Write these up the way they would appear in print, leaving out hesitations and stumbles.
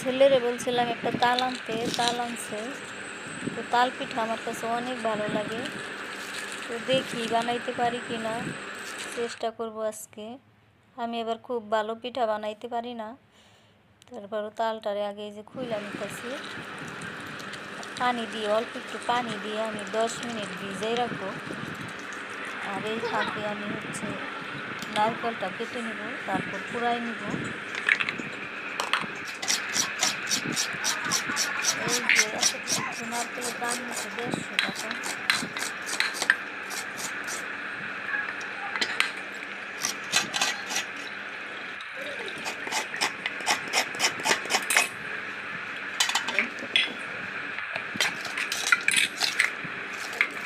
ছেলেরে বলছিলাম একটা তাল আনতে, তাল আনছে। তো তাল পিঠা আমার কাছে অনেক ভালো লাগে। তো দেখি বানাইতে পারি কি না, চেষ্টা করব আজকে। আমি এবার খুব ভালো পিঠা বানাইতে পারি না, তারপরও তালটারে আগে এই যে খুইলা নিতেছি। পানি দিয়ে, অল্প একটু পানি দিয়ে আমি 10 মিনিট ভিজাই রাখবো। আর এই ফাঁকে আমি নারকেলটা কেটে নিব, তারপর পুরাই নিব। এই যে এত নারকেলের দাম হচ্ছে 150 টাকা।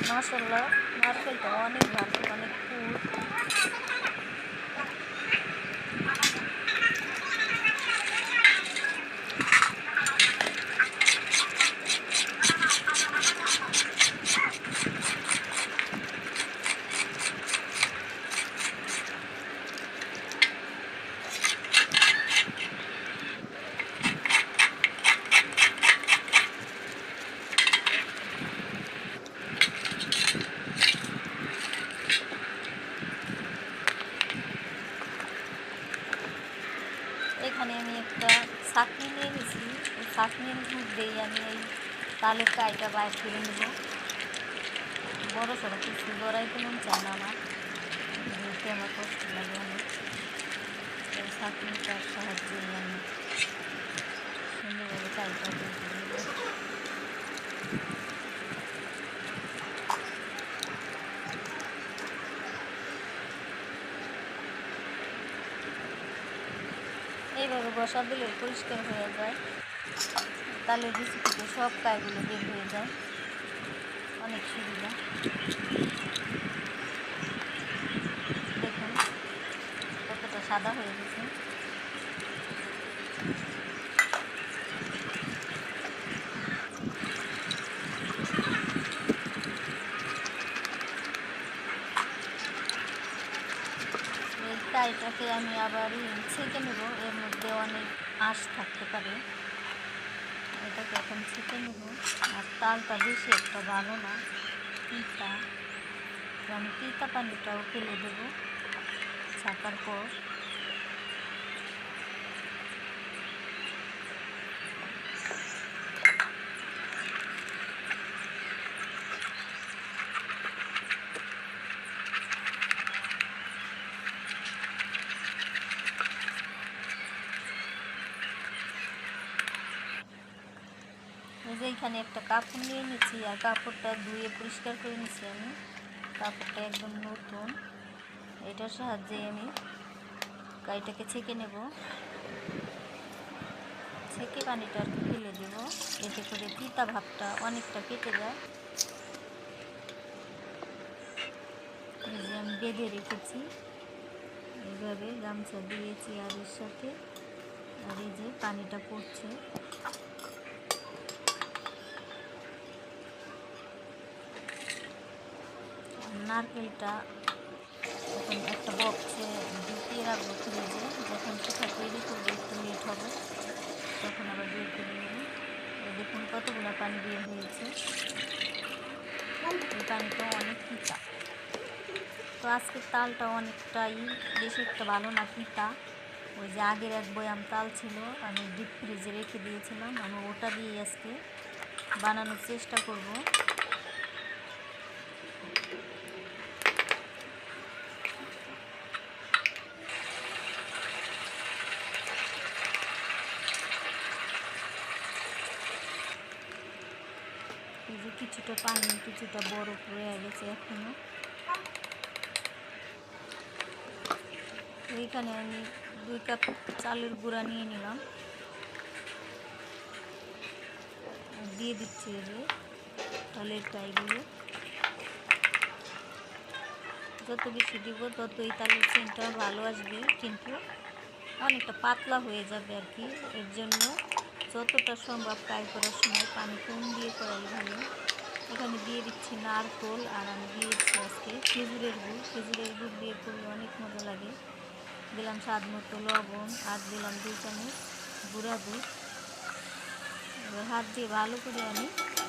মাশাআল্লাহ, নারকেলটা অনেক ভালো, অনেক পুর। এখানে আমি একটা ছাঁকনি নিয়ে নিয়েছি। এই ছাঁকনির মধ্যেই আমি এই তালের কাইটা বাইর করে নেব। বড় সড়ো কিছু জড়াইতে মন চায় না আমার, যেহেতু আমার কষ্ট লাগে অনেক। এই ছাঁকনিটার সাহায্যে আমি সুন্দরভাবে কাইটা বের করে নেব। এইভাবে বসা দিলে পরিষ্কার হয়ে যায়, তালের বিচি থেকে সব কাইগুলো বের হয়ে যায়, অনেক সুবিধা। দেখুন কতটা সাদা হয়ে গেছে। এই কাইটাকে আমি আবার ছেঁকে নেব, এর মধ্যে অনেক আঁশ থাকতে পারে। এটাকে এখন ছেঁকে নেব। আর তালটা বেশি একটা ভালো না, তিতা। তো আমি তিতা পানিটাও ফেলে দেবো ছাকার পর। এই যে এখানে একটা কাপড় নিয়ে নিচ্ছি, আর কাপড়টা ধুয়ে পরিষ্কার করে নিচ্ছি আমি। কাপড়টা একদম নতুন। এটার সাহায্যে আমি কাইটাকে ছেঁকে নেব। ছেঁকে পানিটা আর কি ফেলে দেব, এতে করে তিতা ভাবটা অনেকটা কেটে যায়। এই যে আমি বেঁধে রেখেছি, এইভাবে গামছা দিয়েছি আর এর সাথে। আর এই যে পানিটা পড়ছে। নারকেলটা এখন একটা বক্সে ঢুকিয়ে রাখবো ফ্রিজে। যখন পিঠা তৈরি করবো একটু লেট হবে, তখন আবার বের করে নেব। দেখুন কতগুলো পানি বের হয়েছে। এই পানিটা অনেক তিতা। তো আজকের তালটা অনেকটাই, বেশি একটা ভালো না, তিতা। ওই যে আগের এক বয়াম তাল ছিল, আমি ডিপ ফ্রিজে রেখে দিয়েছিলাম। আমি ওটা দিয়ে আজকে বানানোর চেষ্টা করব। এই যে কিছুটা পানি, কিছুটা বরফ রয়ে গেছে এখনো। এইখানে আমি 2 কাপ চালের গুঁড়া নিয়ে নিলাম, দিয়ে দিচ্ছি এই যে তালের কাইগুলো। যত বেশি দিব তত এই তালের সেন্টটা ভালো আসবে, কিন্তু অনেকটা পাতলা হয়ে যাবে আর কি। এর জন্য যতটা সম্ভব কাই করার সময় পানি কম দিয়ে করালে ভালো। এখানে দিয়ে দিচ্ছি নারকেল, আর আমি দিয়ে দিচ্ছি আজকে খেজুরের গুড়। খেজুরের গুড় দিয়ে করলে অনেক মজা লাগে। দিলাম স্বাদ মতো লবণ, আর দিলাম 2 চামচ গুঁড়া দুধ। এবার হাত দিয়ে ভালো করে আমি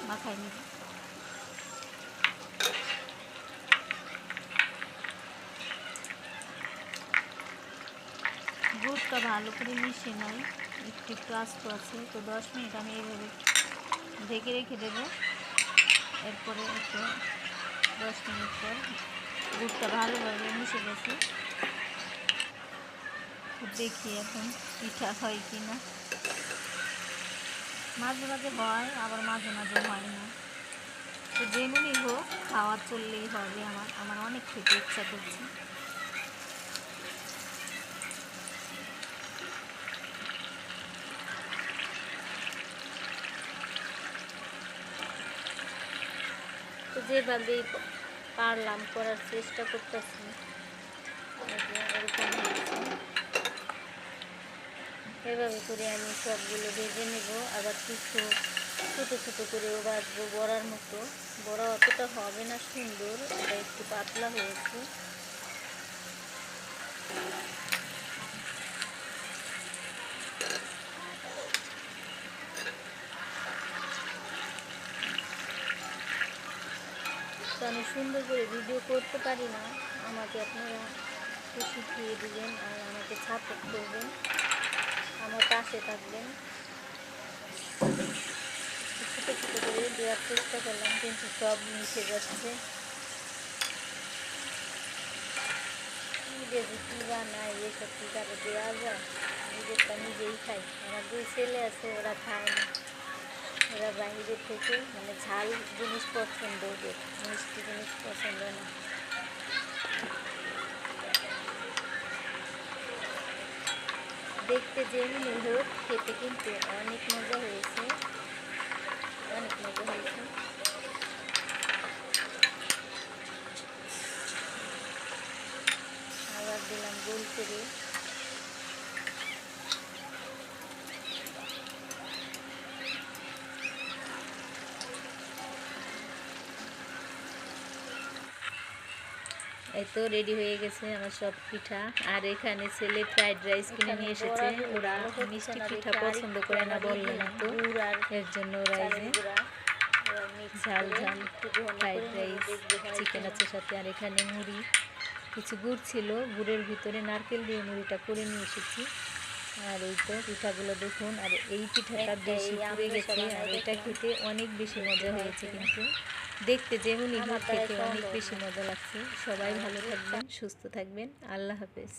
মাখাই নিব। গুড়টা ভালো করে মিশিয়ে নাই, একটু একটু আস্ত আছে, তো 10 মিনিট আমি এইভাবে ঢেকে রেখে দেব। এরপরে একটু 10 মিনিট পর গুড়টা ভালোভাবে মিশে গেছে, দেখি এখন পিঠা হয় কি না। মাঝে মাঝে হয়, আবার মাঝে মাঝে হয় না। তো যেমনই হোক খাওয়া চললেই হবে। আমার অনেক খেতে ইচ্ছা করছে। তো যেভাবেই পারলাম করার চেষ্টা করতেছি। এরকম এভাবে করে আমি সবগুলো ভেজে নেব। আবার কিছু ছোটো ছোটো করেও ভাজবো বড়ার মতো। বড়া অতটা হবে না সুন্দর, এটা একটু পাতলা হয়েছে। তো আমি সুন্দর করে ভিডিও করতে পারি না, আমাকে আপনারা একটু শিখিয়ে দিবেন আর আমাকে সাপোর্ট করবেন, আমার পাশে থাকবেন। ছোটো ছোটো করে দেওয়ার চেষ্টা করলাম, কিন্তু সব মিশে যাচ্ছে। কী বানায় এসব কি কারো দেওয়া যায়? নিজেরটা নিজেই খাই। আমার 2 ছেলে আছে, ওরা খায় না। ওরা বাইরে থেকে মানে ঝাল জিনিস পছন্দ, ওদের মিষ্টি জিনিস পছন্দ না। দেখতে যেমনি হোক খেতে কিন্তু অনেক মজা হয়েছে, অনেক মজা হয়েছে। আবার দিলাম গোল করে। এই তো রেডি হয়ে গেছে আমার সব পিঠা। আর এখানে ছেলে ফ্রাইড রাইস কিনে নিয়ে এসেছে। ওরা মিষ্টি পিঠা পছন্দ করে না বললাম তো, এর জন্য ওরা এই যে ঝাল ঝাল ফ্রাইড রাইস চিকেন আছে সাথে। আর এখানে মুড়ি, কিছু গুড় ছিল, গুড়ের ভিতরে নারকেল দিয়ে মুড়িটা করে নিয়ে এসেছি। আর এই তো পিঠাগুলো দেখুন। আর এই পিঠাটা বেশি পুড়ে গেছে, আর এটা খেতে অনেক বেশি মজা হয়েছে। কিন্তু দেখতে যেমনই হোক খেতে অনেক বেশি মজা লাগছে। সবাই ভালো থাকবেন, সুস্থ থাকবেন। আল্লাহ হাফেজ।